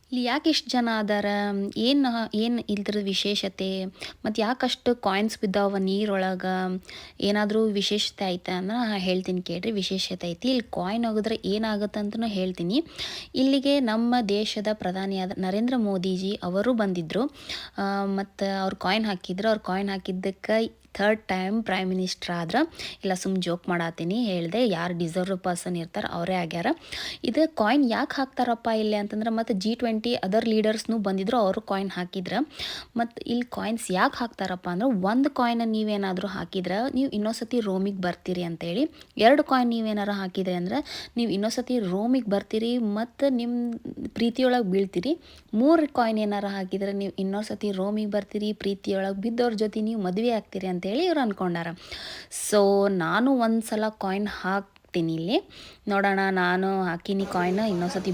ಇಲ್ಲಿ ಯಾಕೆ ಇಷ್ಟು ಜನ ಅದಾರ, ಏನು ಇದ್ರ ವಿಶೇಷತೆ, ಮತ್ತು ಯಾಕಷ್ಟು ಕಾಯಿನ್ಸ್ ಬಿದ್ದಾವ ನೀರೊಳಗೆ, ಏನಾದರೂ ವಿಶೇಷತೆ ಐತೆ ಅಂದ್ರೆ ಹೇಳ್ತೀನಿ ಕೇಳ್ರಿ. ವಿಶೇಷತೆ ಐತಿ ಇಲ್ಲಿ. ಕಾಯಿನ್ ಹೋಗಿದ್ರೆ ಏನಾಗುತ್ತೆ ಅಂತಲೂ ಹೇಳ್ತೀನಿ. ಇಲ್ಲಿಗೆ ನಮ್ಮ ದೇಶದ ಪ್ರಧಾನಿಯಾದ ನರೇಂದ್ರ ಮೋದಿಜಿ ಅವರು ಬಂದಿದ್ದರು. ಮತ್ತು ಅವ್ರು ಕಾಯಿನ್ ಹಾಕಿದ್ರು. ಅವ್ರು ಕಾಯಿನ್ ಹಾಕಿದ್ದಕ್ಕೆ 3rd ಟೈಮ್ ಪ್ರೈಮ್ ಮಿನಿಸ್ಟರ್ ಆದ್ರೆ. ಇಲ್ಲ ಸುಮ್ಮ ಜೋಕ್ ಮಾಡತ್ತೀನಿ, ಹೇಳಿದೆ ಯಾರು ಡಿಸರ್ವ್ ಪರ್ಸನ್ ಇರ್ತಾರೆ ಅವರೇ ಆಗ್ಯಾರ. ಇದು ಕಾಯಿನ್ ಯಾಕೆ ಹಾಕ್ತಾರಪ್ಪ ಇಲ್ಲಿ ಅಂತಂದ್ರೆ, ಮತ್ತು G20 ಅದರ್ ಲೀಡರ್ಸ್ನೂ ಬಂದಿದ್ರು, ಅವರು ಕಾಯಿನ್ ಹಾಕಿದ್ರು. ಮತ್ತು ಇಲ್ಲಿ ಕಾಯಿನ್ಸ್ ಯಾಕೆ ಹಾಕ್ತಾರಪ್ಪ ಅಂದ್ರೆ, ಒಂದು ಕಾಯಿನ್ ನೀವೇನಾದರೂ ಹಾಕಿದ್ರೆ ನೀವು ಇನ್ನೊಂದ್ಸತಿ ರೋಮಿಗೆ ಬರ್ತೀರಿ ಅಂತೇಳಿ. 2 ಕಾಯಿನ್ ನೀವೇನಾರು ಹಾಕಿದ್ರೆ ಅಂದ್ರೆ ನೀವು ಇನ್ನೊಂದ್ಸತಿ ರೋಮಿಗೆ ಬರ್ತೀರಿ ಮತ್ತು ನಿಮ್ಮ ಪ್ರೀತಿಯೊಳಗೆ ಬೀಳ್ತೀರಿ. 3 ಕಾಯಿನ್ ಏನಾರು ಹಾಕಿದ್ರೆ ನೀವು ಇನ್ನೊಂದು ಸತಿ ರೋಮಿಗೆ ಬರ್ತೀರಿ, ಪ್ರೀತಿಯೊಳಗೆ ಬಿದ್ದವ್ರ ಜೊತೆ ನೀವು ಮದುವೆ ಆಗ್ತೀರಿ ಅಂತೇಳಿ ಇವ್ರು ಅಂದ್ಕೊಂಡಾರ. ಸೊ ನಾನು ಒಂದು ಸಲ ಕಾಯಿನ್ ಹಾಕ್ತೀನಿ ಇಲ್ಲಿ. ನೋಡೋಣ, ನಾನು ಹಾಕಿನಿ ಕಾಯಿನ್, ಇನ್ನೊಂದು ಸತಿ